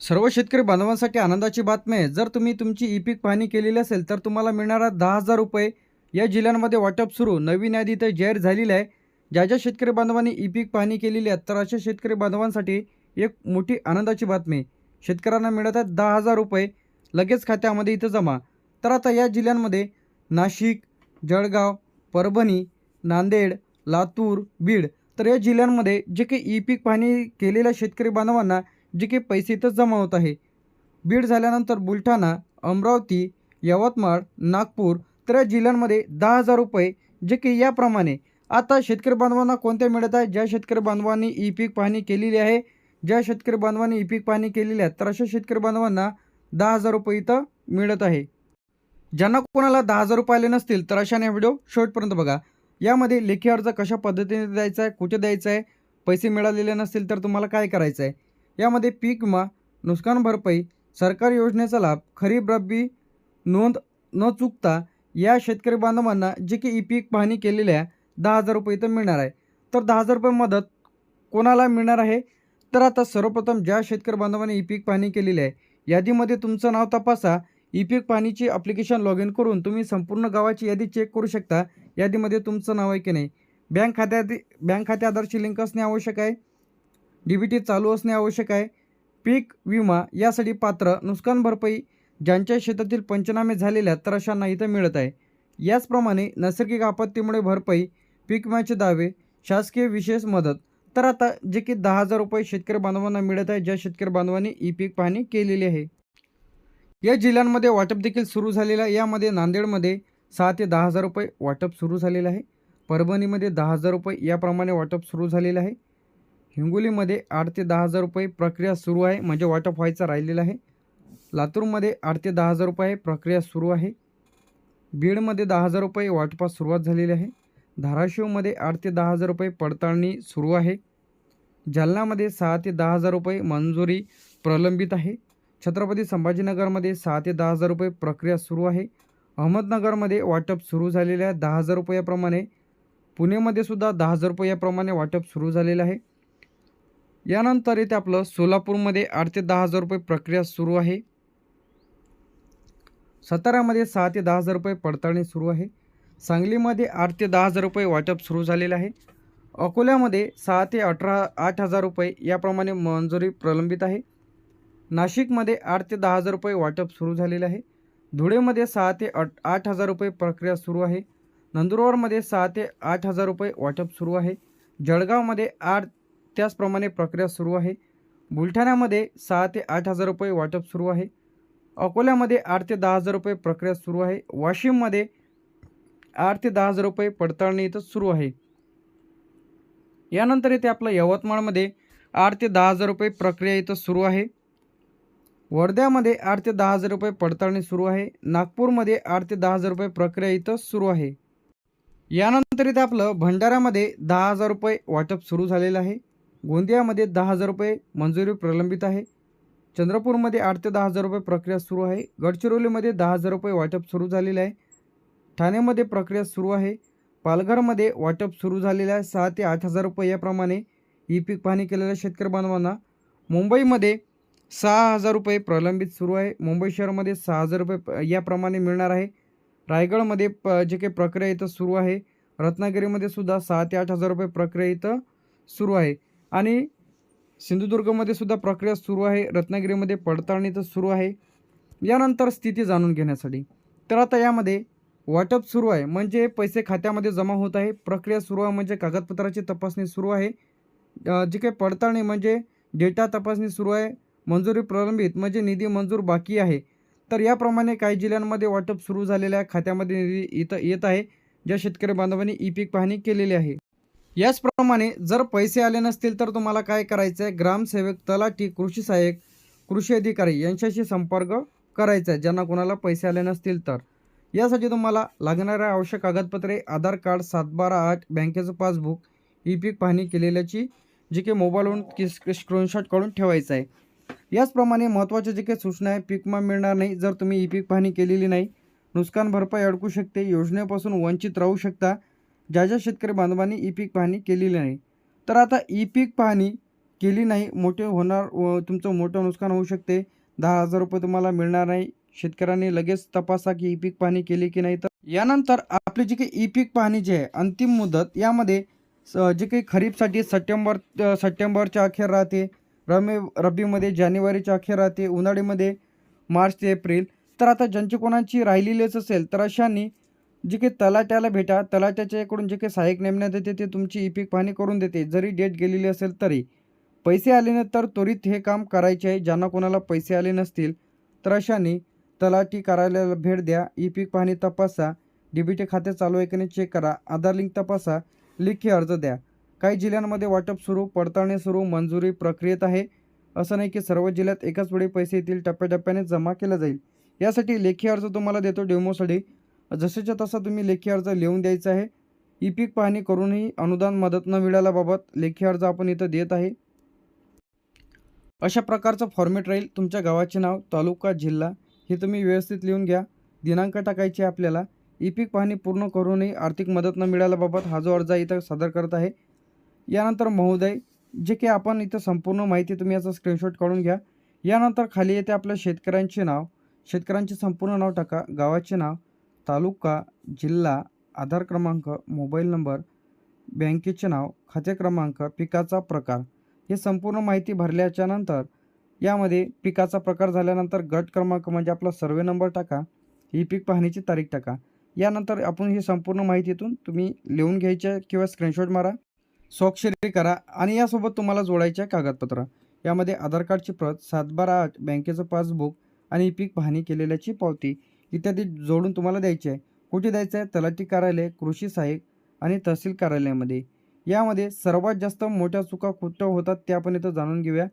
सर्व शेतकरी बांधवांसाठी आनंदाची बातमी आहे। जर तुम्ही तुमची ई-पीक पाहणी केलेली असेल तर तुम्हाला मिळणारा 10,000 रुपये या जिल्ह्यांमध्ये वाटप सुरू। नवीन यादी इथे जाहीर झालेली आहे। ज्या शेतकरी बांधवांनी ई-पीक पाहणी केलेली आहे तर अशा शेतकरी बांधवांसाठी एक मोठी आनंदाची बातमी आहे। शेतकऱ्यांना मिळत आहेत 10,000 रुपये लगेच खात्यामध्ये इथं जमा। तर आता या जिल्ह्यांमध्ये नाशिक, जळगाव, परभणी, नांदेड, लातूर, बीड तर या जिल्ह्यांमध्ये जे काही ई-पीक पाहणी केलेल्या शेतकरी बांधवांना जे काही पैसे इथं जमा होत आहे। बीड झाल्यानंतर बुलढाणा, अमरावती, यवतमाळ, नागपूर तर या जिल्ह्यांमध्ये 10,000 रुपये जे की याप्रमाणे आता शेतकरी बांधवांना कोणत्या मिळत आहे। ज्या शेतकरी बांधवांनी ई-पीक पाहणी केलेली आहे, ज्या शेतकरी बांधवांनी ई-पीक पाहणी केलेली आहे तर अशा शेतकरी बांधवांना 10,000 रुपये इथं मिळत आहे। ज्यांना कोणाला 10,000 रुपये आले नसतील तर अशाने व्हिडिओ शेवटपर्यंत बघा। यामध्ये लेखी अर्ज कशा पद्धतीने द्यायचा आहे, कुठे द्यायचा आहे, पैसे मिळालेले नसतील तर तुम्हाला काय करायचं आहे। यामध्ये पीक विमा, नुकसान भरपाई, सरकारी योजनेचा लाभ, खरीप रब्बी नोंद न चुकता या शेतकरी बांधवांना जे की ई-पीक पाहणी केलेल्या 10,000 रुपये इथं मिळणार आहे। तर 10,000 रुपये मदत कोणाला मिळणार आहे? तर आता सर्वप्रथम ज्या शेतकरी बांधवांनी ई-पीक पाहणी केलेली आहे यादीमध्ये तुमचं नाव तपासा। ई-पीक पाहणीची ॲप्लिकेशन लॉग इन करून तुम्ही संपूर्ण गावाची यादी चेक करू शकता। यादीमध्ये तुमचं नाव आहे की नाही, बँक खाते आधारची लिंक असणे आवश्यक आहे, डीबीटी चालू असणे आवश्यक आहे, पीक विमा यासाठी पात्र, नुकसान भरपाई ज्यांच्या शेतातील पंचनामे झालेल्या तर अशांना इथं मिळत आहे। याचप्रमाणे नैसर्गिक आपत्तीमुळे भरपाई, पीक विम्याचे दावे, शासकीय विशेष मदत तर आता जे की 10,000 रुपये शेतकरी बांधवांना मिळत आहे ज्या शेतकरी बांधवांनी ई-पीक पाहणी केलेली आहे। या जिल्ह्यांमध्ये वाटप देखील सुरू झालेलं आहे। यामध्ये नांदेडमध्ये 6 ते 10,000 रुपये वाटप सुरू झालेलं आहे, परभणीमध्ये 10,000 रुपये याप्रमाणे वाटप सुरू झालेलं आहे, हिंगोलीमध्ये 8 ते 10,000 रुपये प्रक्रिया सुरू आहे म्हणजे वाटप व्हायचं राहिलेलं आहे, लातूरमध्ये 8 ते 10,000 रुपये प्रक्रिया सुरू आहे, बीडमध्ये 10,000 रुपये वाटपास सुरुवात झालेली आहे, धाराशिवमध्ये 8 ते 10,000 रुपये पडताळणी सुरू आहे, जालन्यामध्ये 6 ते 10,000 रुपये मंजुरी प्रलंबित आहे, छत्रपती संभाजीनगरमध्ये 6 ते 10,000 रुपये प्रक्रिया सुरू आहे, अहमदनगरमध्ये वाटप सुरू झालेले आहे 10,000 रुपयाप्रमाणे, पुणेमध्ये सुद्धा 10,000 रुपये याप्रमाणे वाटप सुरू झालेलं आहे। यानंतर इथे आपलं सोलापूरमध्ये 8 ते 10,000 रुपये प्रक्रिया सुरू आहे, साताऱ्यामध्ये 6 ते 10,000 रुपये पडताळणी सुरू आहे, सांगलीमध्ये 8 ते 10,000 रुपये वाटप सुरू झालेलं आहे, अकोल्यामध्ये 6 ते 8,000 रुपये याप्रमाणे मंजुरी प्रलंबित आहे, नाशिकमध्ये 8 ते 10,000 रुपये वाटप सुरू झालेले आहे, धुळेमध्ये 6 ते 8,000 रुपये प्रक्रिया सुरू आहे, नंदुरबारमध्ये 6 ते 8,000 रुपये वाटप सुरू आहे, जळगावमध्ये 8 त्याचप्रमाणे प्रक्रिया सुरू आहे, बुलढाण्यामध्ये 6 ते 8,000 रुपये वाटप सुरू आहे, अकोल्यामध्ये 8 ते 10,000 रुपये प्रक्रिया सुरू आहे, वाशिममध्ये 8 ते 10,000 रुपये पडताळणी इथं सुरू आहे। यानंतर इथे आपलं यवतमाळमध्ये 8 ते 10,000 रुपये प्रक्रिया इथं सुरू आहे, वर्ध्यामध्ये 8 ते 10,000 रुपये पडताळणी सुरू आहे, नागपूरमध्ये 8 ते 10,000 रुपये प्रक्रिया इथं सुरू आहे। यानंतर इथे आपलं भंडाऱ्यामध्ये 10,000 रुपये वाटप सुरू झालेलं आहे, गोंदियामध्ये 10,000 रुपये मंजुरी प्रलंबित आहे, चंद्रपूरमध्ये 8 ते 10,000 रुपये प्रक्रिया सुरू आहे, गडचिरोलीमध्ये 10,000 रुपये वाटप सुरू झालेलं आहे, ठाण्यामध्ये प्रक्रिया सुरू आहे, पालघरमध्ये वाटप सुरू झालेलं आहे 6 ते 8,000 रुपये याप्रमाणे ई-पीक पाहणी केलेल्या शेतकरी बांधवांना, मुंबईमध्ये 6,000 रुपये प्रलंबित सुरू आहे, मुंबई शहरामध्ये 6,000 रुपये याप्रमाणे मिळणार आहे, रायगडमध्ये जे काही प्रक्रिया इथं सुरू आहे, रत्नागिरीमध्ये सुद्धा 6 ते 8,000 रुपये प्रक्रिया इथं सुरू आहे आणि सिंधुदुर्गमध्ये सुद्धा प्रक्रिया सुरू आहे, रत्नागिरीमध्ये पडताळणी तर सुरू आहे। यानंतर स्थिती जाणून घेण्यासाठी तर आता यामध्ये वाटप सुरू आहे म्हणजे पैसे खात्यामध्ये जमा होत आहे, प्रक्रिया सुरू आहे म्हणजे कागदपत्राची तपासणी सुरू आहे, जी काही पडताळणी म्हणजे डेटा तपासणी सुरू आहे, मंजुरी प्रलंबित म्हणजे निधी मंजूर बाकी आहे। तर याप्रमाणे काही जिल्ह्यांमध्ये वाटप सुरू झालेल्या खात्यामध्ये निधी इथं येत आहे ज्या शेतकरी बांधवांनी ई-पीक पाहणी केलेली आहे। याचप्रमाणे जर पैसे आले नसतील तर तुम्हाला काय करायचं आहे, ग्रामसेवक, तलाठी, कृषी सहाय्यक, कृषी अधिकारी यांच्याशी संपर्क करायचा आहे ज्यांना कोणाला पैसे आले नसतील तर। यासाठी तुम्हाला लागणाऱ्या आवश्यक कागदपत्रे आधार कार्ड, 7/12/8, बँकेचं पासबुक, ई-पीक पाहणी केलेल्याची जी काही मोबाईलवरून स्क्रीनशॉट काढून ठेवायचं आहे। याचप्रमाणे महत्त्वाच्या जे काही सूचना आहे, पीक विमा मिळणार नाही जर तुम्ही ई-पीक पाहणी केलेली नाही, नुकसान भरपाई अडकू शकते, योजनेपासून वंचित राहू शकता ज्या शेतकरी बांधवांनी ई-पीक पाहणी केलेली नाही। तर आता ई-पीक पाहणी केली नाही, मोठे होणार तुमचं मोठं नुकसान होऊ शकते. 10,000 रुपये तुम्हाला मिळणार नाही. शेतकऱ्यांनी लगेच तपासा की ई-पीक पाहणी केली की नाही. तर यानंतर आपली जी काही ई-पीक पाहणी जी आहे अंतिम मुदत यामध्ये जे काही खरीपसाठी सप्टेंबरच्या अखेर राहते, रब्बीमध्ये जानेवारीच्या अखेर राहते, उन्हाळीमध्ये मार्च ते एप्रिल. तर आता ज्यांची कोणाची राहिलेलीच असेल तर अशांनी जे काही तलाट्याला भेटा, तलाट्याच्याकडून जे काही सहाय्यक नेमण्यात येते ते तुमची ई-पीक पाहणी करून देते. जरी डेट गेलेली असेल तरी. पैसे आले नाही तर त्वरित हे काम करायचे आहे. ज्यांना कोणाला पैसे आले नसतील तर अशांनी तलाठी कार्यालयाला भेट द्या, ई-पीक पाहणी तपासा, डी-बी-टी खाते चालू आहे की नाही चेक करा, आधार लिंक तपासा, लेखी अर्ज द्या. काही जिल्ह्यांमध्ये वाटप सुरू, पडताळणी सुरू, मंजुरी प्रक्रियेत आहे. असं नाही की सर्व जिल्ह्यात एकाच वेळी पैसे येतील, टप्प्याटप्प्याने जमा केला जाईल. यासाठी लेखी अर्ज तुम्हाला देतो डेमोसाठी. जसेच्या तसा तुम्ही लेखी अर्ज लिहून द्यायचा आहे. ई-पीक पाहणी करूनही अनुदान मदत न मिळाल्याबाबत लेखी अर्ज आपण इथं देत आहे. अशा प्रकारचं फॉर्मॅट राहील. तुमच्या गावाचे नाव, तालुका, जिल्हा हे तुम्ही व्यवस्थित लिहून घ्या. दिनांक टाकायची आपल्याला. ई-पीक पाहणी पूर्ण करूनही आर्थिक मदत न मिळाल्याबाबत हा जो अर्ज आहे इथं सादर करत आहे. यानंतर महोदय, जे काही आपण इथं संपूर्ण माहिती तुम्ही याचा स्क्रीनशॉट काढून घ्या. यानंतर खाली येते आपल्या शेतकऱ्यांचे नाव. शेतकऱ्यांचे संपूर्ण नाव टाका, गावाचे नाव, तालुका, जिल्हा, आधार क्रमांक, मोबाईल नंबर, बँकेचे नाव, खाते क्रमांक, पिकाचा प्रकार. हे संपूर्ण माहिती भरल्याच्यानंतर यामध्ये पिकाचा प्रकार झाल्यानंतर गट क्रमांक म्हणजे आपला सर्वे नंबर टाका, ई-पीक पाहणीची तारीख टाका. यानंतर आपण ही संपूर्ण माहितीतून तुम्ही लिहून घ्यायच्या किंवा स्क्रीनशॉट मारा, स्वाक्षरी करा आणि यासोबत तुम्हाला जोडायचे कागदपत्र. यामध्ये आधार कार्डची प्रत, 7/12/8 बँकेचं पासबुक आणि ई-पीक पाहणी केलेल्याची पावती इत्यादी जोडून तुम्हाला द्यायचे आहे. कुठे द्यायचं आहे? तलाठी कार्यालय, कृषी सहाय्यक आणि तहसील कार्यालयामध्ये. यामध्ये सर्वात जास्त मोठ्या चुका कुठं होतात ते आपण इथं जाणून घेऊया.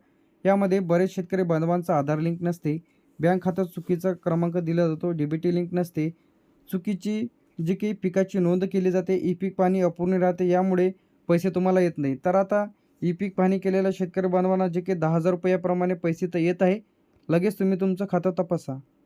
यामध्ये बरेच शेतकरी बांधवांचा आधार लिंक नसते, बँक खात्यात चुकीचा क्रमांक दिला जातो, डी-बी-टी लिंक नसते, चुकीची जी काही पिकाची नोंद केली जाते, ई-पीक पाहणी अपूर्ण राहते, यामुळे पैसे तुम्हाला येत नाही. तर आता ई-पीक पाहणी केलेल्या शेतकरी बांधवांना जे काही 10,000 रुपयाप्रमाणे पैसे तर येत आहे. लगेच तुम्ही तुमचं खातं तपासा.